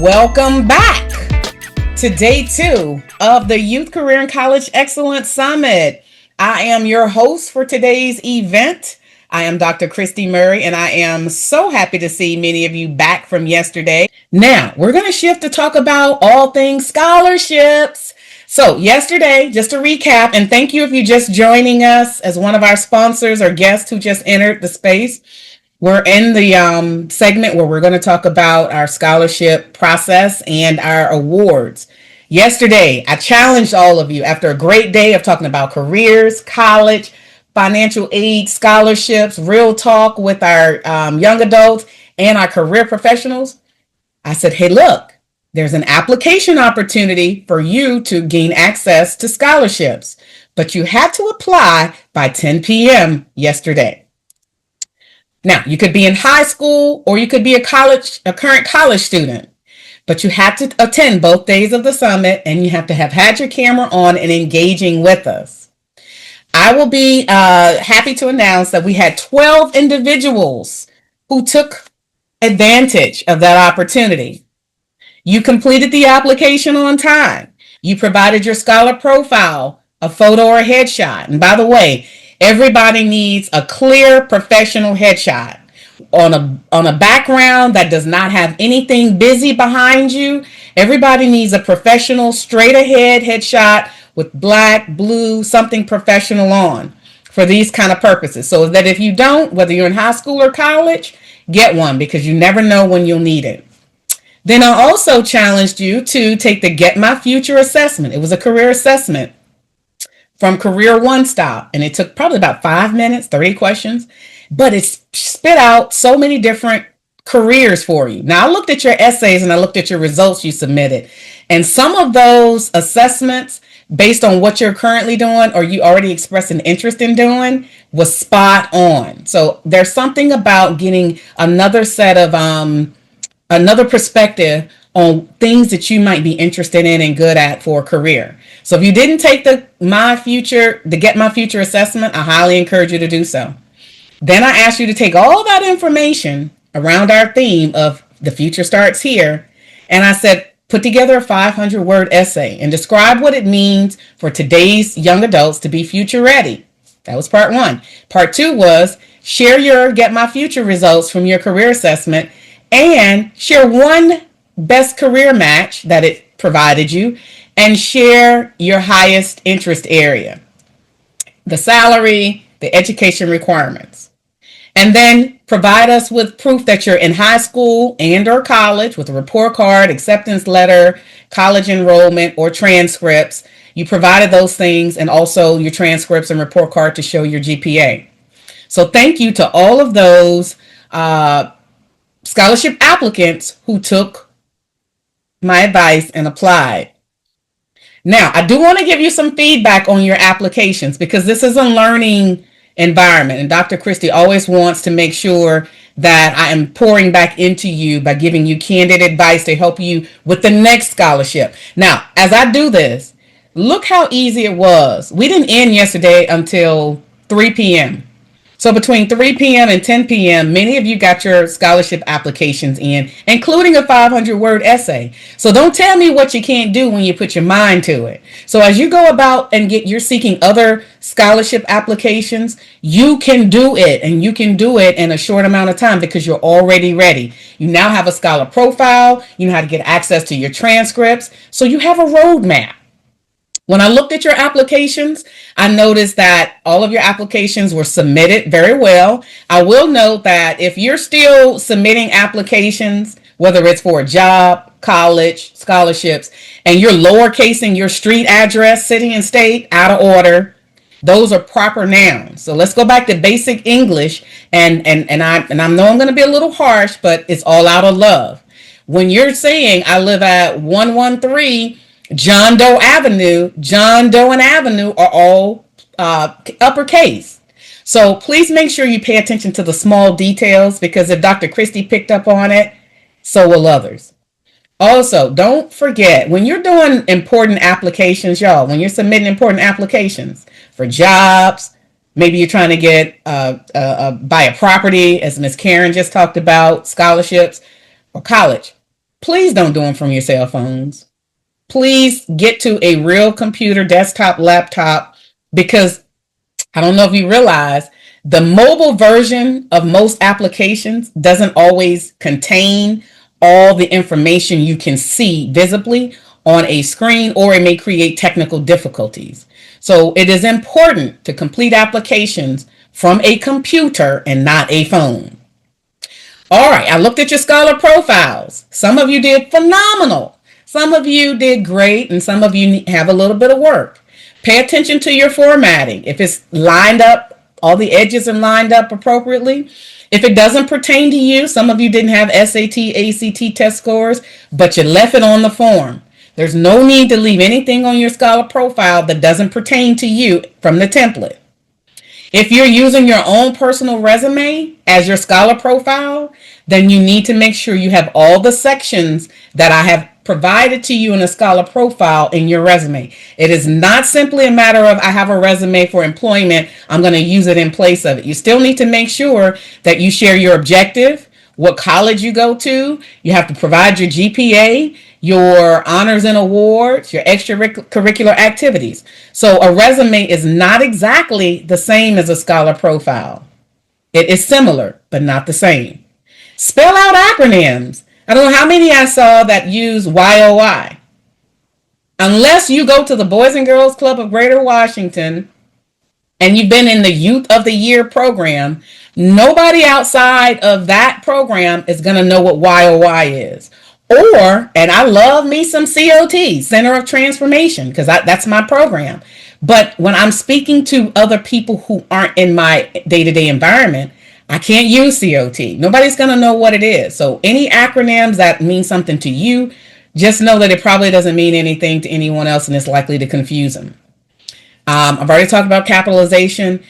Welcome back to day 2 of the Youth Career and College Excellence Summit. I am your host for today's event. I am Dr. Christie Murray, and I am so happy to see many of you back from yesterday. Now, we're going to shift to talk about all things scholarships. So yesterday, just to recap, and thank you if you're just joining us as one of our sponsors or guests who just entered the space. We're in the segment where we're going to talk about our scholarship process and our awards. Yesterday, I challenged all of you after a great day of talking about careers, college, financial aid, scholarships, real talk with our young adults and our career professionals. I said, hey, look, there's an application opportunity for you to gain access to scholarships, but you had to apply by 10 p.m. yesterday. Now, you could be in high school or you could be a current college student, but you have to attend both days of the summit and you have to have had your camera on and engaging with us. I will be happy to announce that we had 12 individuals who took advantage of that opportunity. You completed the application on time. You provided your scholar profile, a photo or a headshot. And by the way, everybody needs a clear professional headshot on a background that does not have anything busy behind you. Everybody needs a professional straight ahead headshot with black, blue, something professional on for these kind of purposes. So that if you don't, whether you're in high school or college, get one because you never know when you'll need it. Then I also challenged you to take the Get My Future assessment. It was a career assessment from Career One Stop, and it took probably about 5 minutes, 30 questions, but it spit out so many different careers for you. Now, I looked at your essays and I looked at your results you submitted, and some of those assessments, based on what you're currently doing or you already expressed an interest in doing, was spot on. So there's something about getting another set of another perspective on things that you might be interested in and good at for a career. So if you didn't take the Get My Future assessment, I highly encourage you to do so. Then I asked you to take all that information around our theme of the future starts here. And I said, put together a 500-word essay and describe what it means for today's young adults to be future ready. That was part 1. Part 2 was share your Get My Future results from your career assessment and share one best career match that it provided you and share your highest interest area, the salary, the education requirements. And then provide us with proof that you're in high school and or college with a report card, acceptance letter, college enrollment, or transcripts. You provided those things and also your transcripts and report card to show your GPA. So thank you to all of those scholarship applicants who took my advice and applied. Now, I do want to give you some feedback on your applications because this is a learning environment, and Dr. Christie always wants to make sure that I am pouring back into you by giving you candid advice to help you with the next scholarship. Now, as I do this, look how easy it was. We didn't end yesterday until 3 p.m. So between 3 p.m. and 10 p.m., many of you got your scholarship applications in, including a 500-word essay. So don't tell me what you can't do when you put your mind to it. So as you go about and you're seeking other scholarship applications, you can do it, and you can do it in a short amount of time because you're already ready. You now have a scholar profile. You know how to get access to your transcripts. So you have a roadmap. When I looked at your applications, I noticed that all of your applications were submitted very well. I will note that if you're still submitting applications, whether it's for a job, college, scholarships, and you're lowercasing your street address, city and state out of order, those are proper nouns. So let's go back to basic English, and I know I'm going to be a little harsh, but it's all out of love. When you're saying I live at 113 John Doe Avenue, John Doe and Avenue are all uppercase. So please make sure you pay attention to the small details because if Dr. Christie picked up on it, so will others. Also, don't forget when you're doing important applications, y'all, when you're submitting important applications for jobs, maybe you're trying to get buy a property, as Miss Karen just talked about, scholarships, or college. Please don't do them from your cell phones. Please get to a real computer, desktop, laptop, because I don't know if you realize the mobile version of most applications doesn't always contain all the information you can see visibly on a screen, or it may create technical difficulties. So it is important to complete applications from a computer and not a phone. All right, I looked at your scholar profiles. Some of you did phenomenal. Some of you did great, and some of you have a little bit of work. Pay attention to your formatting. If it's lined up, all the edges are lined up appropriately. If it doesn't pertain to you, some of you didn't have SAT, ACT test scores, but you left it on the form. There's no need to leave anything on your scholar profile that doesn't pertain to you from the template. If you're using your own personal resume as your scholar profile, then you need to make sure you have all the sections that I have provided to you in a scholar profile in your resume. It is not simply a matter of I have a resume for employment, I'm going to use it in place of it. You still need to make sure that you share your objective, what college you go to. You have to provide your GPA, your honors and awards, your extracurricular activities. So a resume is not exactly the same as a scholar profile. It is similar, but not the same. Spell out acronyms. I don't know how many I saw that use YOI. Unless you go to the Boys and Girls Club of Greater Washington and you've been in the Youth of the Year program, nobody outside of that program is going to know what YOI is. Or, and I love me some COT, Center of Transformation, because that's my program. But when I'm speaking to other people who aren't in my day-to-day environment, I can't use COT. Nobody's going to know what it is. So any acronyms that mean something to you, just know that it probably doesn't mean anything to anyone else, and it's likely to confuse them. I've already talked about capitalization.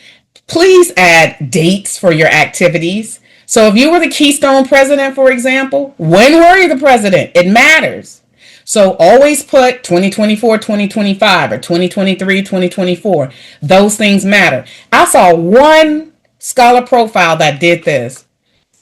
Please add dates for your activities. So if you were the Keystone president, for example, when were you the president? It matters. So always put 2024, 2025, or 2023, 2024. Those things matter. I saw one scholar profile that did this.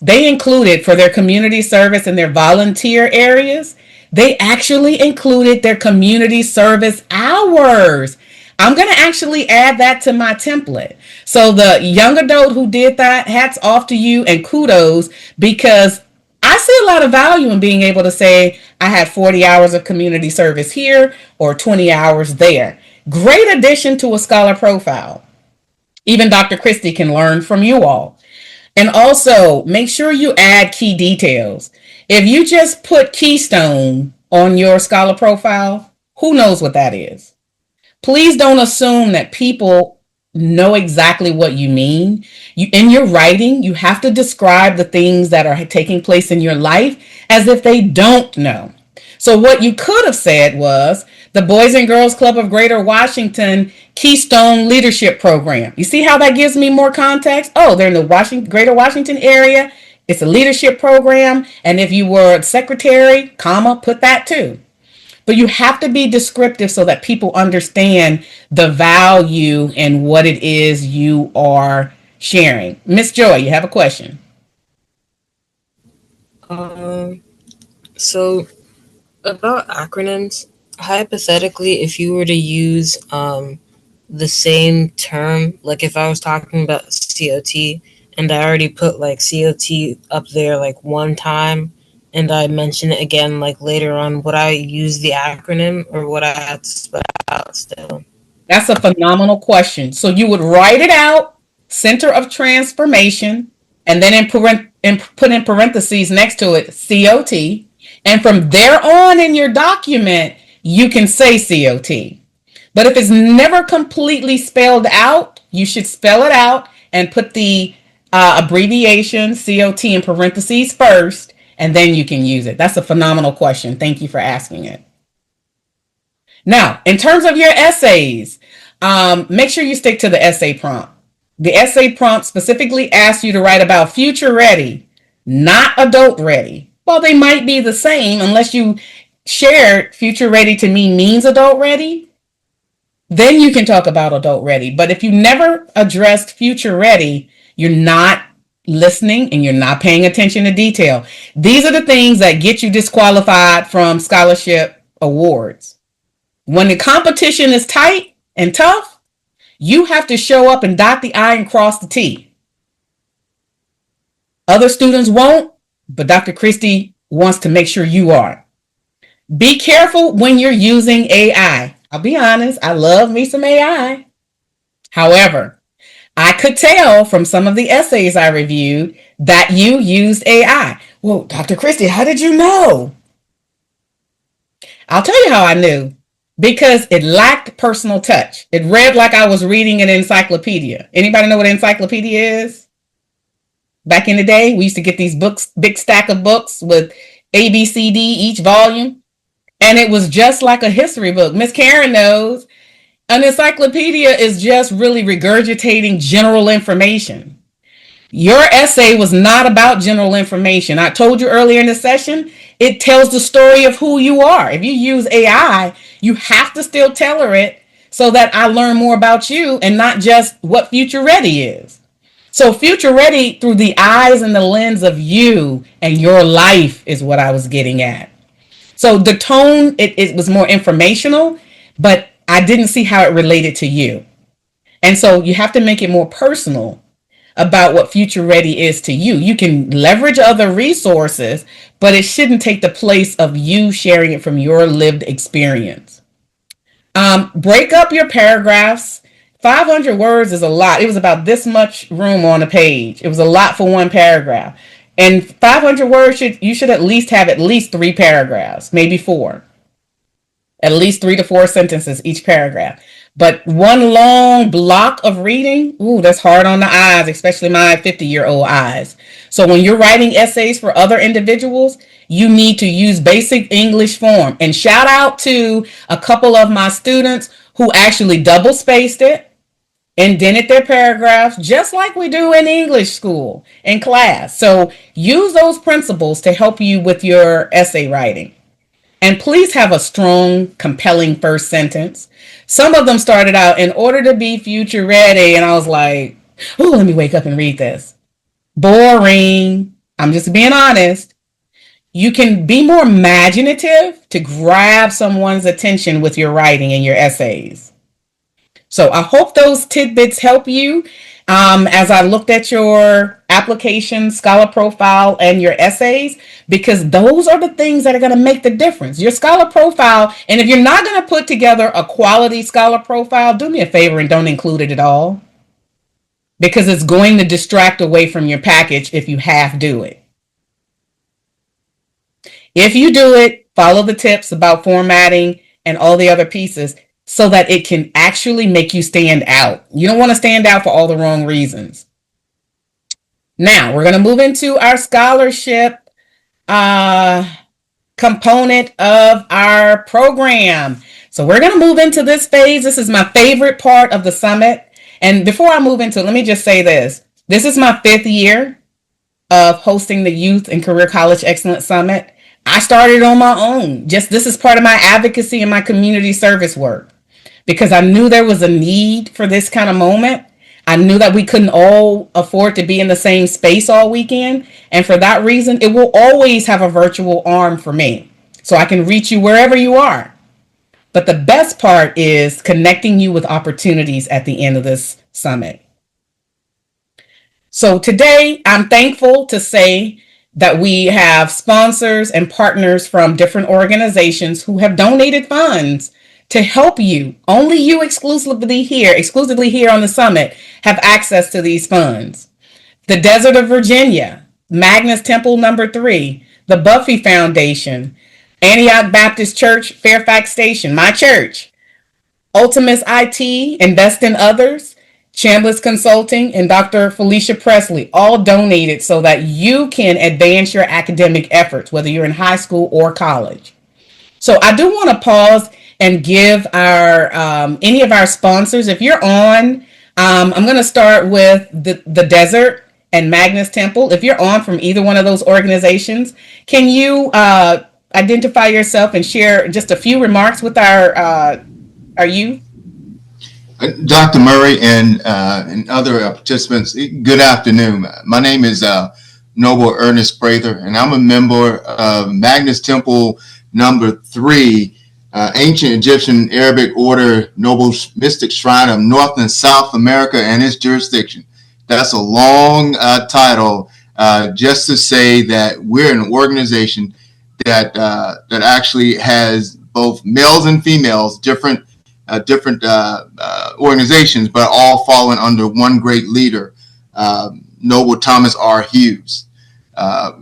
They included, for their community service and their volunteer areas, they actually included their community service hours. I'm going to actually add that to my template. So the young adult who did that, hats off to you and kudos, because I see a lot of value in being able to say I had 40 hours of community service here or 20 hours there. Great addition to a scholar profile. Even Dr. Christie can learn from you all. And also make sure you add key details. If you just put Keystone on your scholar profile, who knows what that is? Please don't assume that people know exactly what you mean. In your writing, you have to describe the things that are taking place in your life as if they don't know. So what you could have said was the Boys and Girls Club of Greater Washington Keystone Leadership Program. You see how that gives me more context? Oh, they're in the Greater Washington area. It's a leadership program. And if you were secretary, comma, put that too. But you have to be descriptive so that people understand the value and what it is you are sharing. Miss Joy, you have a question. So about acronyms, hypothetically, if you were to use the same term, like if I was talking about COT and I already put like COT up there like one time and I mention it again like later on, would I use the acronym or would I have to spell it out still? That's a phenomenal question. So you would write it out, Center of Transformation, and then put in parentheses next to it, COT. And from there on in your document, you can say COT. But if it's never completely spelled out, you should spell it out and put the abbreviation COT in parentheses first, and then you can use it. That's a phenomenal question. Thank you for asking it. Now, in terms of your essays, make sure you stick to the essay prompt. The essay prompt specifically asks you to write about future ready, not adult ready. Well, they might be the same unless you shared future ready to me means adult ready. Then you can talk about adult ready. But if you never addressed future ready, you're not listening, and you're not paying attention to detail. These are the things that get you disqualified from scholarship awards. When the competition is tight and tough, you have to show up and dot the I and cross the T. Other students won't, but Dr. Christie wants to make sure you are. Be careful when you're using AI. I'll be honest, I love me some AI. However, I could tell from some of the essays I reviewed that you used AI. Well, Dr. Christie, how did you know? I'll tell you how I knew. Because it lacked personal touch. It read like I was reading an encyclopedia. Anybody know what an encyclopedia is? Back in the day, we used to get these books, big stack of books with A, B, C, D each volume. And it was just like a history book. Miss Karen knows. An encyclopedia is just really regurgitating general information. Your essay was not about general information. I told you earlier in the session, it tells the story of who you are. If you use AI, you have to still tailor it so that I learn more about you and not just what Future Ready is. So Future Ready through the eyes and the lens of you and your life is what I was getting at. So the tone, it was more informational, but I didn't see how it related to you. And so you have to make it more personal about what Future Ready is to you. You can leverage other resources, but it shouldn't take the place of you sharing it from your lived experience. Break up your paragraphs. 500 words is a lot. It was about this much room on a page. It was a lot for one paragraph. And 500 words, you should at least have at least 3 paragraphs, maybe 4. At least 3 to 4 sentences each paragraph. But one long block of reading, ooh, that's hard on the eyes, especially my 50-year-old eyes. So when you're writing essays for other individuals, you need to use basic English form. And shout out to a couple of my students who actually double spaced it, indented their paragraphs, just like we do in English school, in class. So use those principles to help you with your essay writing. And please have a strong, compelling first sentence. Some of them started out, in order to be future ready, and I was like, oh, let me wake up and read this. Boring. I'm just being honest. You can be more imaginative to grab someone's attention with your writing and your essays. So I hope those tidbits help you as I looked at your application, scholar profile, and your essays, because those are the things that are going to make the difference. Your scholar profile, and if you're not going to put together a quality scholar profile, do me a favor and don't include it at all, because it's going to distract away from your package if you half do it. If you do it, follow the tips about formatting and all the other pieces, so that it can actually make you stand out. You don't want to stand out for all the wrong reasons. Now, we're going to move into our scholarship component of our program. So we're going to move into this phase. This is my favorite part of the summit. And before I move into it, let me just say this. This is my 5th year of hosting the Youth and Career College Excellence Summit. I started on my own. This is part of my advocacy and my community service work, because I knew there was a need for this kind of moment. I knew that we couldn't all afford to be in the same space all weekend. And for that reason, it will always have a virtual arm for me, so I can reach you wherever you are. But the best part is connecting you with opportunities at the end of this summit. So today, I'm thankful to say that we have sponsors and partners from different organizations who have donated funds to help you. Only you exclusively here on the summit, have access to these funds. The Desert of Virginia, Magnus Temple number 3, the Buffy Foundation, Antioch Baptist Church, Fairfax Station, my church, Ultimus IT, Invest in Others, Chambliss Consulting, and Dr. Felicia Presley all donated so that you can advance your academic efforts, whether you're in high school or college. So I do want to pause and give our any of our sponsors. If you're on, I'm going to start with the Desert and Magnus Temple. If you're on from either one of those organizations, can you identify yourself and share just a few remarks with our youth? Dr. Murray and other participants, good afternoon. My name is Noble Ernest Prather, and I'm a member of Magnus Temple number 3, ancient Egyptian Arabic order Noble Mystic Shrine of North and South America and its jurisdiction. That's a long title, just to say that we're an organization that actually has both males and females, different organizations, but all falling under one great leader, Noble Thomas R. Hughes.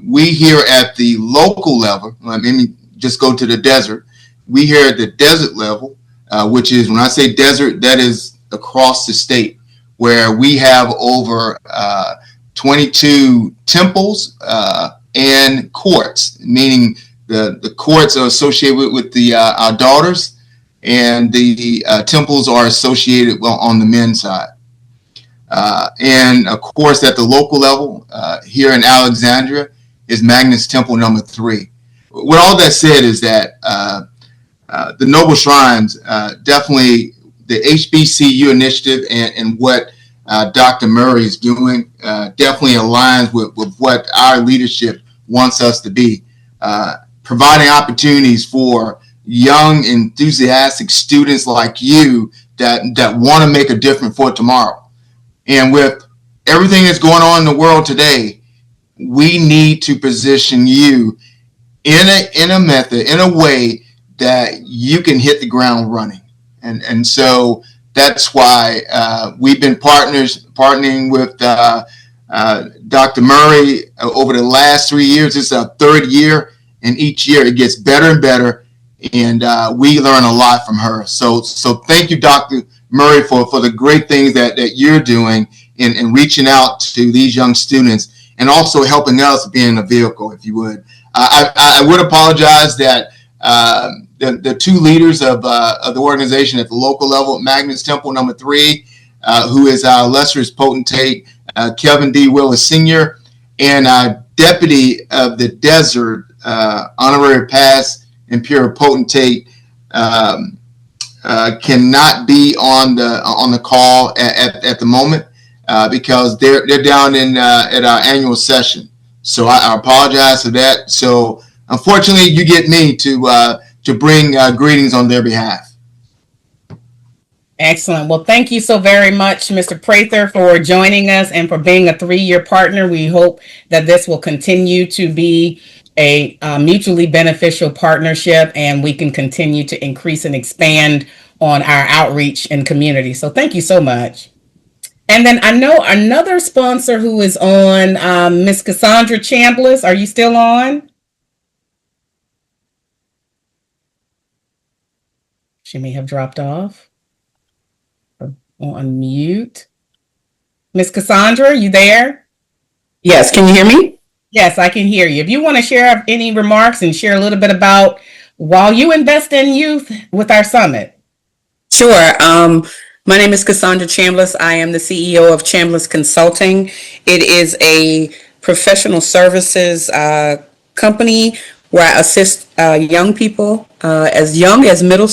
We here at the local level, let me just go to the desert. We here at the desert level, which is, when I say desert, that is across the state, where we have over 22 temples and courts, meaning the courts are associated with the our daughters, and the temples are associated on the men's side. And of course, at the local level, here in Alexandria, is Magnus Temple number 3. With all that said, is that the Noble Shrines, definitely the HBCU initiative and what Dr. Murray is doing definitely aligns with what our leadership wants us to be, providing opportunities for young, enthusiastic students like you that want to make a difference for tomorrow. And with everything that's going on in the world today, we need to position you in a method, in a way that you can hit the ground running. And so that's why we've been partnering with Dr. Murray over the last 3 years. This is our 3rd year, and each year it gets better and better, and we learn a lot from her. So thank you, Dr. Murray, for the great things that you're doing in reaching out to these young students, and also helping us being a vehicle, if you would. I would apologize that the 2 leaders of the organization at the local level, Magnus Temple number 3, who is our illustrious potentate, Kevin D. Willis Sr., and our deputy of the desert, honorary past imperial potentate, cannot be on the call at the moment, because they're down at our annual session. So I apologize for that. So unfortunately, you get me to bring greetings on their behalf. Excellent. Well, thank you so very much, Mr. Prather, for joining us and for being a 3-year partner. We hope that this will continue to be a mutually beneficial partnership, and we can continue to increase and expand on our outreach and community. So thank you so much. And then I know another sponsor who is on, Miss Cassandra Chambliss. Are you still on? She may have dropped off. On mute. Miss Cassandra, you there? Yes, can you hear me? Yes, I can hear you. If you want to share any remarks and share a little bit about while you invest in youth with our summit. Sure. My name is Cassandra Chambliss. I am the CEO of Chambliss Consulting. It is a professional services company where I assist young people, as young as middle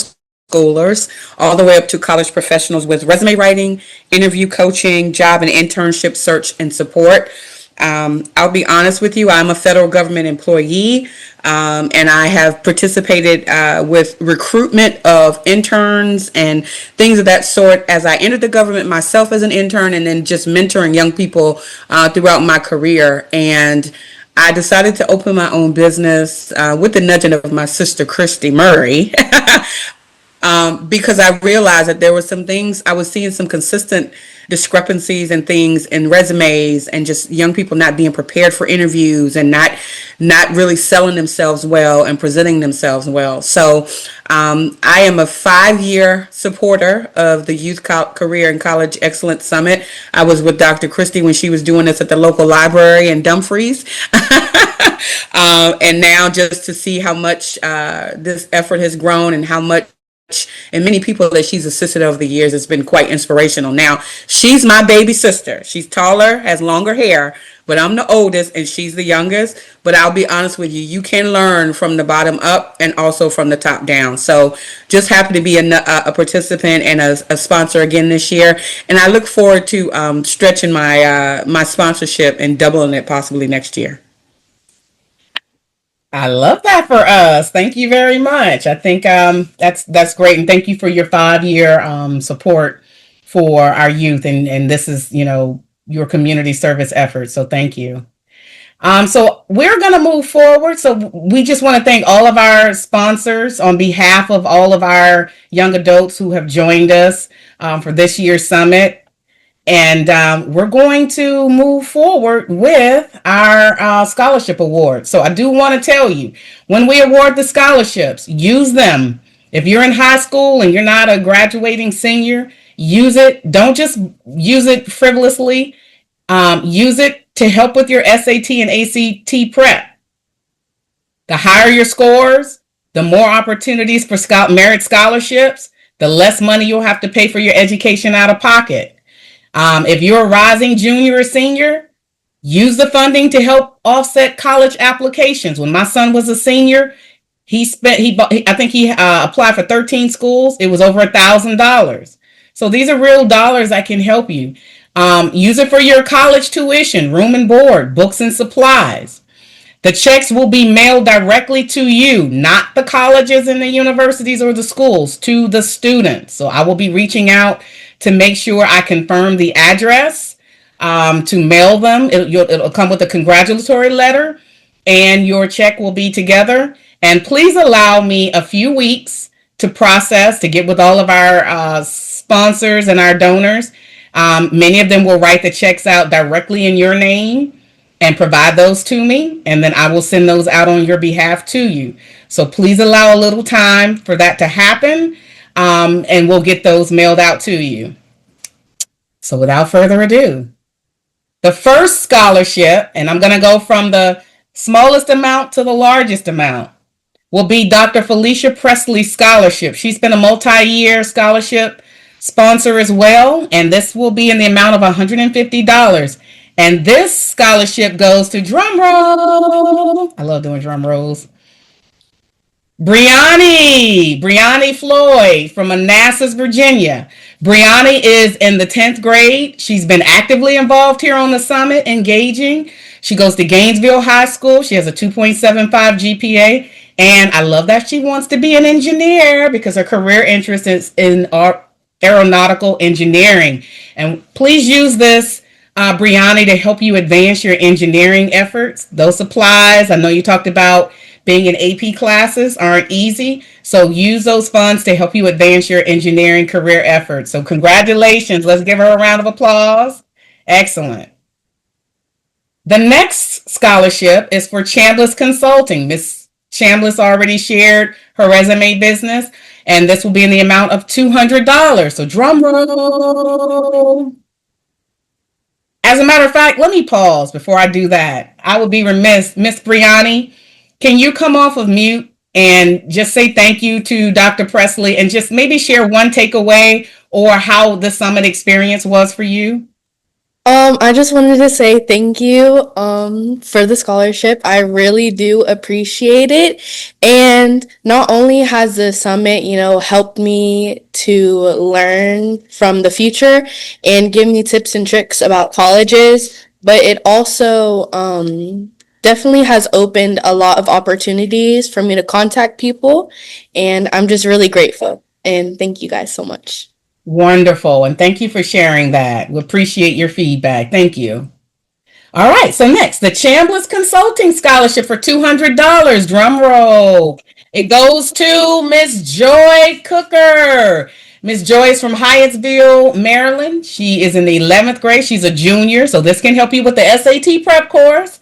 schoolers, all the way up to college professionals with resume writing, interview coaching, job and internship search and support. I'll be honest with you, I'm a federal government employee, and I have participated with recruitment of interns and things of that sort as I entered the government myself as an intern, and then just mentoring young people throughout my career. And I decided to open my own business with the nudging of my sister, Christie Murray. Because I realized that there were some things, I was seeing some consistent discrepancies and things in resumes, and just young people not being prepared for interviews and not really selling themselves well and presenting themselves well. So I am a 5-year supporter of the Youth Career and College Excellence Summit. I was with Dr. Christie when she was doing this at the local library in Dumfries. And now just to see how much this effort has grown and how much and many people that she's assisted over the years. It's been quite inspirational. Now, she's my baby sister. She's taller, has longer hair, but I'm the oldest and she's the youngest. But I'll be honest with you, you can learn from the bottom up and also from the top down. So just happy to be a participant and a sponsor again this year. And I look forward to stretching my sponsorship and doubling it possibly next year. I love that for us. Thank you very much. I think that's great, and thank you for your 5 year support for our youth, and this is your community service efforts. So thank you. So we're going to move forward. So we just want to thank all of our sponsors on behalf of all of our young adults who have joined us for this year's summit. And we're going to move forward with our scholarship award. So I do want to tell you, when we award the scholarships, use them. If you're in high school and you're not a graduating senior, use it. Don't just use it frivolously. Use it to help with your SAT and ACT prep. The higher your scores, the more opportunities for merit scholarships, the less money you'll have to pay for your education out of pocket. If you're a rising junior or senior, use the funding to help offset college applications. When my son was a senior, I think he applied for 13 schools. It was over $1,000. So these are real dollars that can help you. Use it for your college tuition, room and board, books and supplies. The checks will be mailed directly to you, not the colleges and the universities or the schools, to the students. So I will be reaching out to make sure I confirm the address to mail them. It'll come with a congratulatory letter, and your check will be together. And please allow me a few weeks to process, to get with all of our sponsors and our donors. Many of them will write the checks out directly in your name and provide those to me, and then I will send those out on your behalf to you. So please allow a little time for that to happen, and we'll get those mailed out to you. So without further ado, the first scholarship, and I'm going to go from the smallest amount to the largest amount, will be Dr. Felicia Presley Scholarship. She's been a multi-year scholarship sponsor as well, and this will be in the amount of $150. And this scholarship goes to, drum roll, I love doing drum rolls, Brianni Floyd from Manassas, Virginia. Brianni is in the 10th grade. She's been actively involved here on the summit, engaging. She goes to Gainesville High School. She has a 2.75 GPA. And I love that she wants to be an engineer because her career interest is in aeronautical engineering. And please use this, Brianni, to help you advance your engineering efforts. Those supplies, I know you talked about being in AP classes, aren't easy. So use those funds to help you advance your engineering career efforts. So congratulations. Let's give her a round of applause. Excellent. The next scholarship is for Chambliss Consulting. Miss Chambliss already shared her resume business, and this will be in the amount of $200. So drum roll. As a matter of fact, let me pause before I do that. I would be remiss. Miss Brianni, can you come off of mute and just say thank you to Dr. Presley and just maybe share one takeaway or how the summit experience was for you? I just wanted to say thank you for the scholarship. I really do appreciate it. And not only has the summit, helped me to learn from the future and give me tips and tricks about colleges, but it also definitely has opened a lot of opportunities for me to contact people. And I'm just really grateful. And thank you guys so much. Wonderful. And thank you for sharing that. We appreciate your feedback. Thank you. All right. So next, the Chambliss Consulting Scholarship for $200. Drum roll. It goes to Miss Joy Cooker. Miss Joy is from Hyattsville, Maryland. She is in the 11th grade. She's a junior. So this can help you with the SAT prep course.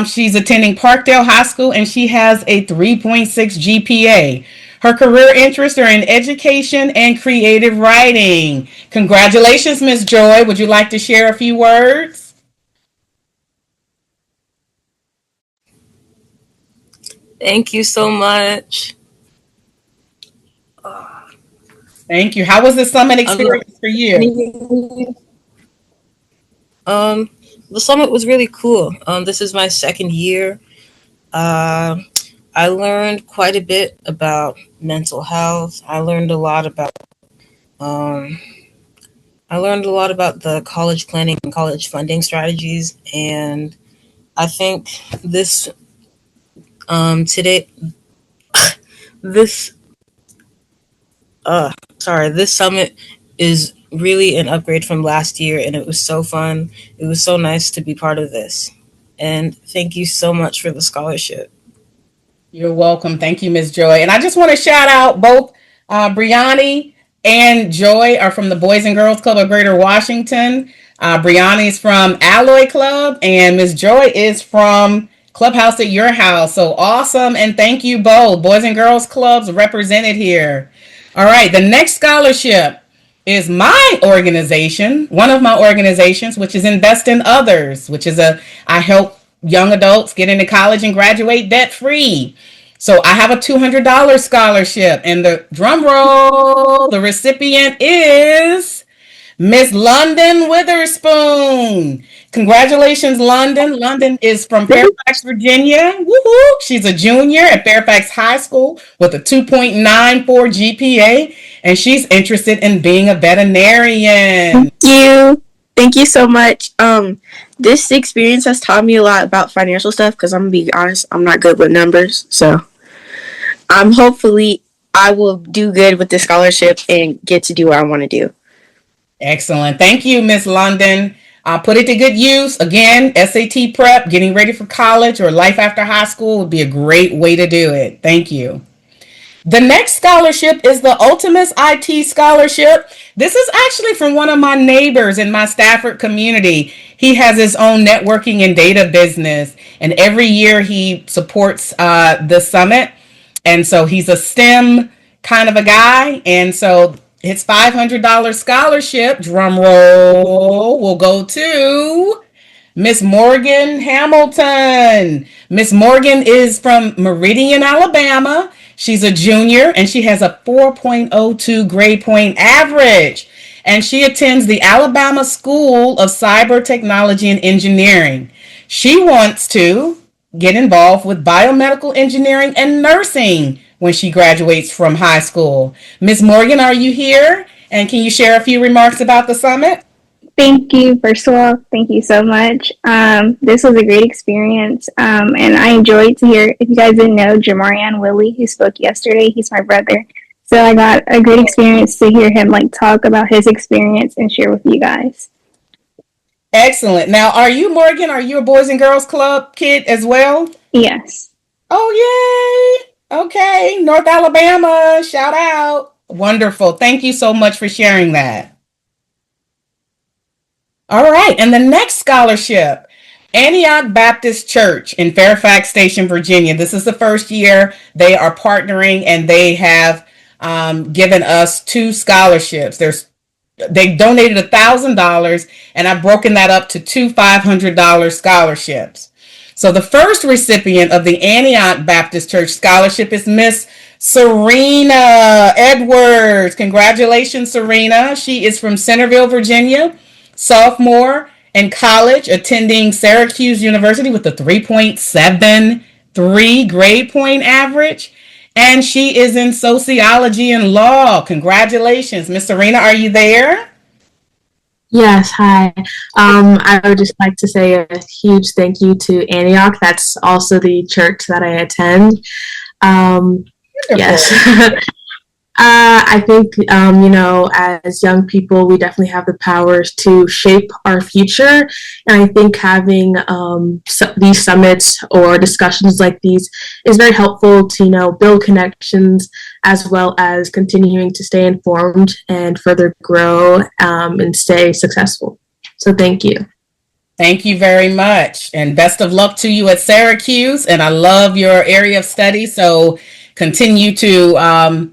She's attending Parkdale High School and she has a 3.6 GPA. Her career interests are in education and creative writing. Congratulations, Ms. Joy. Would you like to share a few words? Thank you so much. Thank you. How was the summit I love experience for you? the summit was really cool. This is my second year. Uh, I learned quite a bit about mental health. Um, I learned a lot about the college planning and college funding strategies, and I think this today this this summit is really an upgrade from last year, and it was so fun. It was so nice to be part of this, and thank you so much for the scholarship. You're welcome. Thank you, Miss Joy. And I just want to shout out both Briani and Joy are from the Boys and Girls Club of Greater Washington. Briani is from Alloy Club, and Miss Joy is from Clubhouse at Your House. So awesome. And thank you both. Boys and Girls Clubs represented here. All right. The next scholarship is my organization, one of my organizations, which is Invest in Others, which is I help young adults get into college and graduate debt free. So I have a $200 scholarship, and the drum roll, the recipient is Miss London Witherspoon. Congratulations, London. London is from Fairfax, Virginia. Woohoo! She's a junior at Fairfax High School with a 2.94 GPA, and she's interested in being a veterinarian. Thank you. Thank you so much. This experience has taught me a lot about financial stuff because I'm gonna be honest, I'm not good with numbers. So hopefully I will do good with this scholarship and get to do what I want to do. Excellent. Thank you, Miss London. Put it to good use. Again, SAT prep, getting ready for college or life after high school would be a great way to do it. Thank you. The next scholarship is the Ultimus IT Scholarship. This is actually from one of my neighbors in my Stafford community. He has his own networking and data business, and every year he supports the summit. And so he's a STEM kind of a guy. And so his $500 scholarship, drum roll, will go to Miss Morgan Hamilton. Miss Morgan is from Meridian, Alabama. She's a junior and she has a 4.02 grade point average. And she attends the Alabama School of Cyber Technology and Engineering. She wants to get involved with biomedical engineering and nursing when she graduates from high school. Miss Morgan, are you here? And can you share a few remarks about the summit? Thank you. First of all, thank you so much. This was a great experience, and I enjoyed to hear. If you guys didn't know, Jamarian Willie, who spoke yesterday, he's my brother. So I got a great experience to hear him talk about his experience and share with you guys. Excellent. Now, are you, Morgan? Are you a Boys and Girls Club kid as well? Yes. Oh, yay. Okay. North Alabama. Shout out. Wonderful. Thank you so much for sharing that. All right. And the next scholarship, Antioch Baptist Church in Fairfax Station, Virginia. This is the first year they are partnering, and they have given us 2 scholarships. They donated $1,000, and I've broken that up to 2 $500 scholarships. So the first recipient of the Antioch Baptist Church scholarship is Miss Serena Edwards. Congratulations, Serena. She is from Centerville, Virginia, sophomore in college, attending Syracuse University with a 3.73 grade point average. And she is in sociology and law. Congratulations. Miss Serena, are you there? Yes, hi. I would just like to say a huge thank you to Antioch. That's also the church that I attend. Yes. I think, as young people, we definitely have the powers to shape our future. And I think having these summits or discussions like these is very helpful to, build connections as well as continuing to stay informed and further grow and stay successful. So thank you. Thank you very much. And best of luck to you at Syracuse. And I love your area of study. So continue to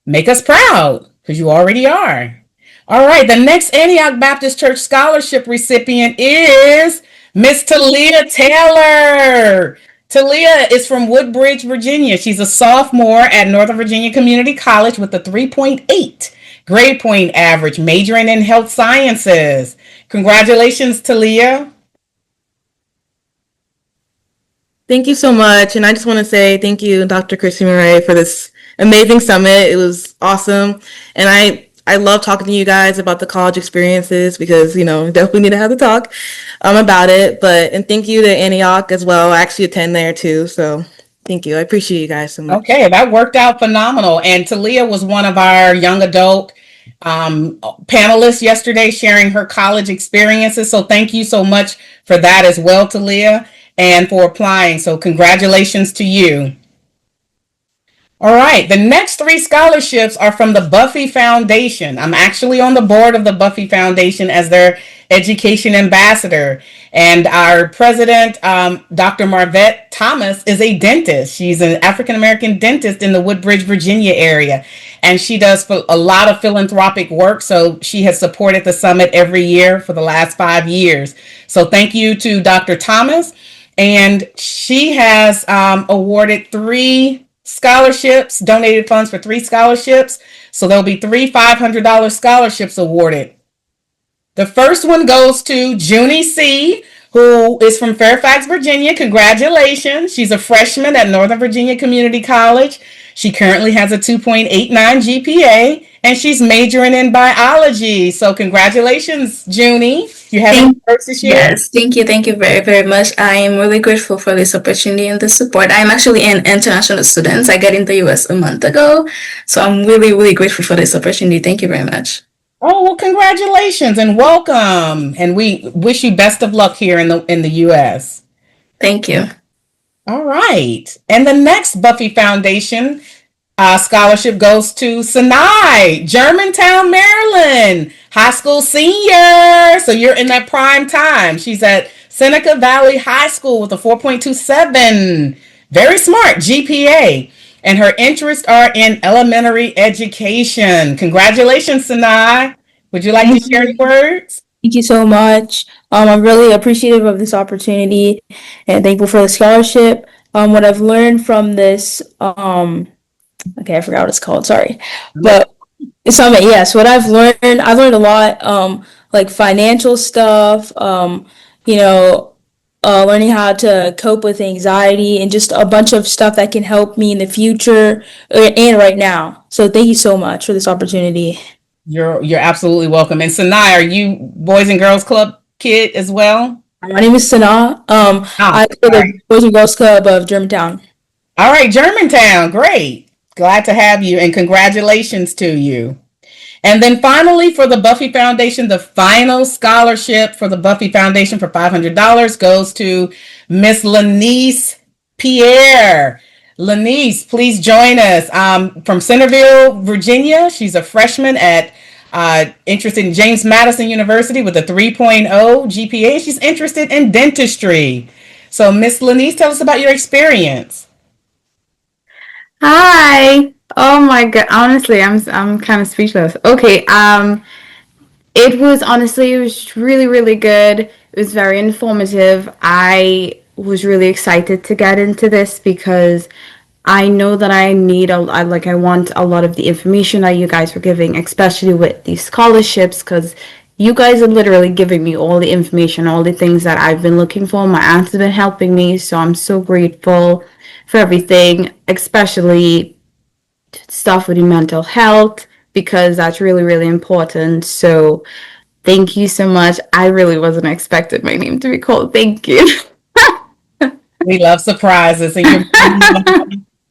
make us proud, because you already are. All right, the next Antioch Baptist Church scholarship recipient is Miss Talia Taylor. Talia is from Woodbridge, Virginia. She's a sophomore at Northern Virginia Community College with a 3.8 grade point average, majoring in health sciences. Congratulations, Talia. Thank you so much. And I just want to say thank you, Dr. Christie Murray, for this amazing summit. It was awesome. And I love talking to you guys about the college experiences because, definitely need to have the talk about it. And thank you to Antioch as well. I actually attend there too. So thank you. I appreciate you guys so much. Okay, that worked out phenomenal. And Talia was one of our young adult panelists yesterday sharing her college experiences. So thank you so much for that as well, Talia, and for applying. So congratulations to you. All right, the next three scholarships are from the Buffy Foundation. I'm actually on the board of the Buffy Foundation as their education ambassador. And our president, Dr. Marvette Thomas, is a dentist. She's an African-American dentist in the Woodbridge, Virginia area. And she does a lot of philanthropic work. So she has supported the summit every year for the last 5 years. So thank you to Dr. Thomas. And she has awarded 3 scholarships, donated funds for 3 scholarships. So there'll be 3 $500 scholarships awarded. The first one goes to Junie C., who is from Fairfax, Virginia. Congratulations. She's a freshman at Northern Virginia Community College. She currently has a 2.89 GPA, and she's majoring in biology. So congratulations, Junie. You have any words to share? Yes, thank you very, very much. I am really grateful for this opportunity and the support. I'm actually an international student. I got in the US a month ago, so I'm really, really grateful for this opportunity. Thank you very much. Oh, well, congratulations and welcome. And we wish you best of luck here in the US. Thank you. All right. And the next Buffy Foundation scholarship goes to Sinai, Germantown, Maryland, high school senior. So you're in that prime time. She's at Seneca Valley High School with a 4.27. Very smart GPA. And her interests are in elementary education. Congratulations, Sinai. Would you like to share any words? Thank you so much. I'm really appreciative of this opportunity and thankful for the scholarship. What I've learned from this, okay, I forgot what it's called. Sorry, but summit. Yes, what I've learned a lot. Like financial stuff. Learning how to cope with anxiety and just a bunch of stuff that can help me in the future and right now. So thank you so much for this opportunity. You're absolutely welcome. And Sinai, are you Boys and Girls Club kid as well? My name is Sana. I go to the Boys and Girls Club of Germantown. All right, Germantown. Great. Glad to have you and congratulations to you. And then finally, for the Buffy Foundation, the final scholarship for the Buffy Foundation for $500 goes to Miss Lanice Pierre. Lanice, please join us from Centerville, Virginia. She's a freshman at interested in James Madison University with a 3.0 GPA. She's interested in dentistry. So, Miss Lanice, tell us about your experience. Hi. Oh my God. Honestly, I'm kind of speechless. Okay. It was really, really good. It was very informative. I was really excited to get into this because I know that I want a lot of the information that you guys were giving, especially with these scholarships, because you guys are literally giving me all the information, all the things that I've been looking for. My aunt's been helping me, so I'm so grateful for everything, especially stuff with your mental health, because that's really, really important. So thank you so much. I really wasn't expecting my name to be called. Thank you. We love surprises,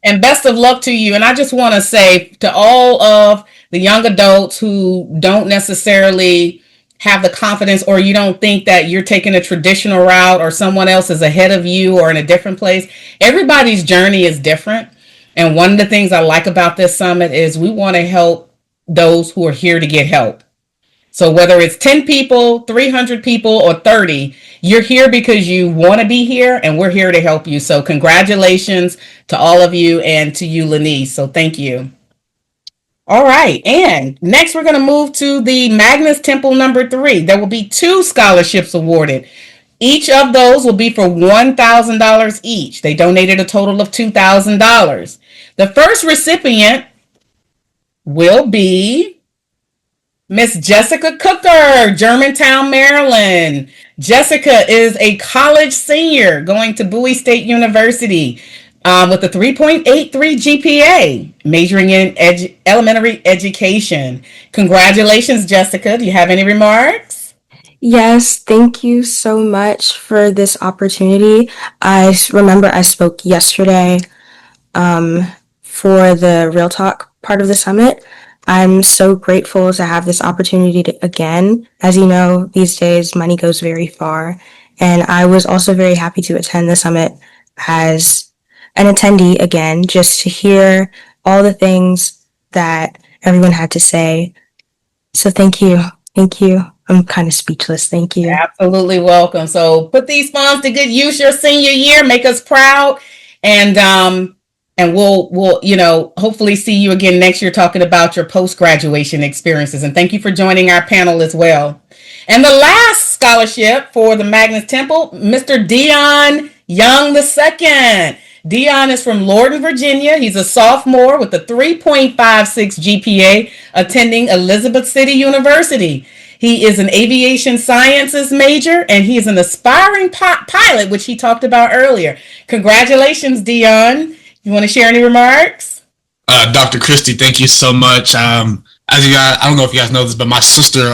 and best of luck to you. And I just want to say to all of the young adults who don't necessarily have the confidence, or you don't think that you're taking a traditional route or someone else is ahead of you or in a different place, everybody's journey is different. And one of the things I like about this summit is we want to help those who are here to get help. So whether it's 10 people, 300 people, or 30, you're here because you want to be here, and we're here to help you. So congratulations to all of you and to you, Lanice. So thank you. All right. And next, we're going to move to the Magnus Temple number 3. There will be 2 scholarships awarded. Each of those will be for $1,000 each. They donated a total of $2,000. The first recipient will be Miss Jessica Cooker, Germantown, Maryland. Jessica is a college senior going to Bowie State University with a 3.83 GPA, majoring in elementary education. Congratulations, Jessica. Do you have any remarks? Yes, thank you so much for this opportunity. Remember I spoke yesterday for the Real Talk part of the summit. I'm so grateful to have this opportunity again. As you know, these days money goes very far. And I was also very happy to attend the summit as an attendee again, just to hear all the things that everyone had to say. So thank you. Thank you. I'm kind of speechless. Thank you. Absolutely welcome. So put these funds to good use your senior year. Make us proud. And we'll hopefully see you again next year talking about your post-graduation experiences. And thank you for joining our panel as well. And the last scholarship for the Magnus Temple, Mr. Dion Young II. Dion is from Lorton, Virginia. He's a sophomore with a 3.56 GPA attending Elizabeth City University. He is an aviation sciences major, and he is an aspiring pilot, which he talked about earlier. Congratulations, Dion. You want to share any remarks? Dr. Christie, thank you so much. As you guys, I don't know if you guys know this, but my sister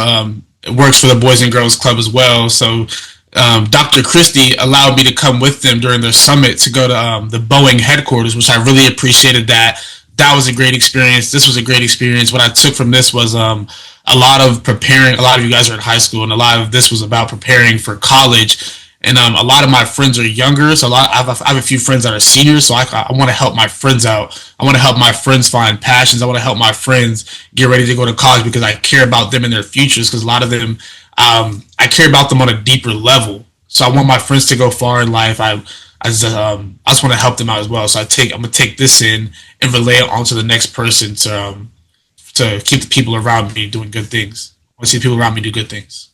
works for the Boys and Girls Club as well. So Dr. Christie allowed me to come with them during their summit to go to the Boeing headquarters, which I really appreciated that. That was a great experience. This was a great experience. What I took from this was a lot of preparing. A lot of you guys are in high school, and a lot of this was about preparing for college. And a lot of my friends are younger, so I have a few friends that are seniors, so I want to help my friends out. I want to help my friends find passions. I want to help my friends get ready to go to college because I care about them and their futures, because a lot of them, I care about them on a deeper level. So I want my friends to go far in life. I just want to help them out as well. So I'm going to take this in and relay it onto the next person to keep the people around me doing good things. I want to see people around me do good things.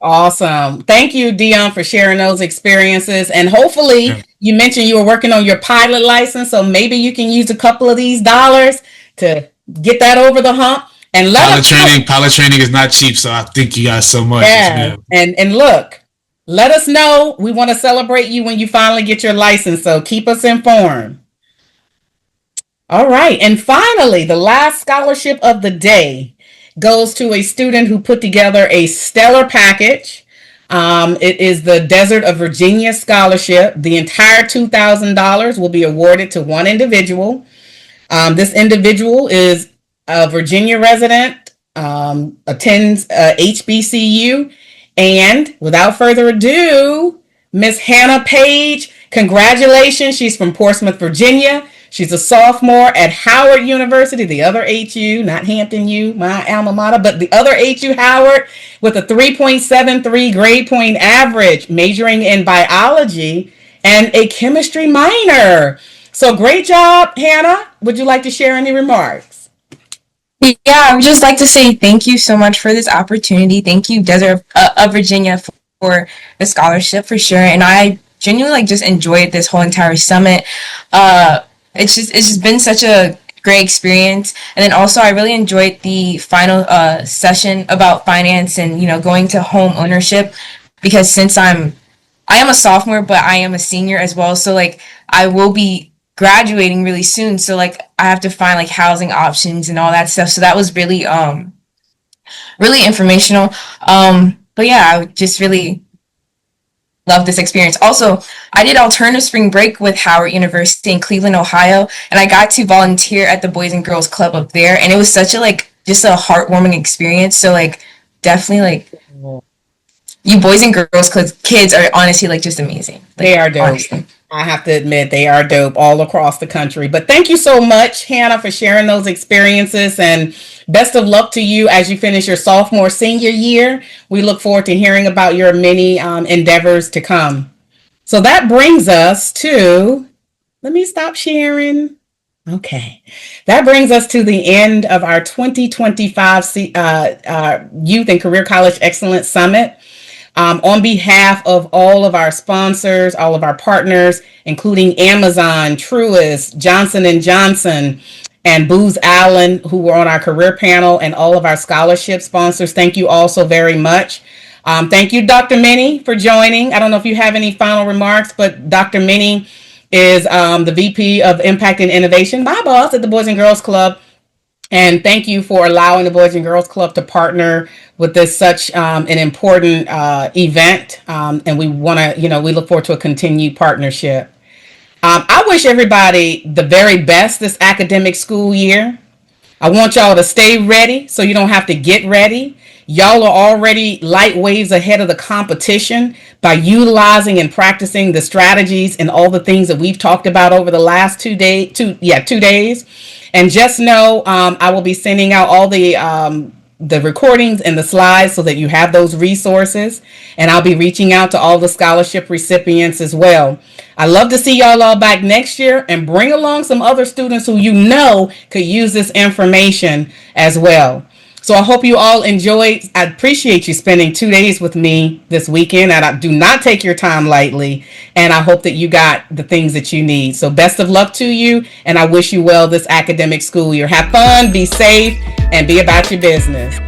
Awesome. Thank you, Dion, for sharing those experiences. And hopefully, you mentioned you were working on your pilot license, so maybe you can use a couple of these dollars to get that over the hump. And pilot training is not cheap, so I thank you guys so much. Yeah. And look, let us know. We want to celebrate you when you finally get your license, so keep us informed. All right. And finally, the last scholarship of the day goes to a student who put together a stellar package. It is the Desert of Virginia Scholarship. The entire $2,000 will be awarded to one individual. This individual is a Virginia resident, attends HBCU, and without further ado, Miss Hannah Page, congratulations. She's from Portsmouth, Virginia. She's a sophomore at Howard University, the other HU, not Hampton U, my alma mater, but the other HU, Howard, with a 3.73 grade point average, majoring in biology and a chemistry minor. So great job, Hannah. Would you like to share any remarks? Yeah, I would just like to say thank you so much for this opportunity. Thank you, Desert of Virginia, for the scholarship for sure. And I genuinely just enjoyed this whole entire summit. It's just been such a great experience. And then also I really enjoyed the final session about finance and, going to home ownership, because since I am a sophomore, but I am a senior as well. So I will be graduating really soon. So I have to find housing options and all that stuff. So that was really, really informational. But yeah, I just really love this experience. Also, I did alternative spring break with Howard University in Cleveland, Ohio, and I got to volunteer at the Boys and Girls Club up there, and it was such a just a heartwarming experience. So definitely you Boys and Girls kids are honestly just amazing. They are dope. Honestly. I have to admit, they are dope all across the country. But thank you so much, Hannah, for sharing those experiences, and best of luck to you as you finish your sophomore senior year. We look forward to hearing about your many endeavors to come. So that brings us to, let me stop sharing. Okay. That brings us to the end of our 2025 Youth and Career College Excellence Summit. On behalf of all of our sponsors, all of our partners, including Amazon, Truist, Johnson & Johnson, and Booz Allen, who were on our career panel, and all of our scholarship sponsors. Thank you all so very much. Thank you, Dr. Minnie, for joining. I don't know if you have any final remarks, but Dr. Minnie is the VP of Impact and Innovation, my boss at the Boys and Girls Club. And thank you for allowing the Boys and Girls Club to partner with this such an important event. And we want to, we look forward to a continued partnership. I wish everybody the very best this academic school year. I want y'all to stay ready so you don't have to get ready. Y'all are already light waves ahead of the competition by utilizing and practicing the strategies and all the things that we've talked about over the last 2 days. And just know I will be sending out all the recordings and the slides so that you have those resources. And I'll be reaching out to all the scholarship recipients as well. I love to see y'all all back next year, and bring along some other students who you know could use this information as well. So I hope you all enjoyed. I appreciate you spending 2 days with me this weekend, and I do not take your time lightly. And I hope that you got the things that you need. So best of luck to you, and I wish you well this academic school year. Have fun, be safe, and be about your business.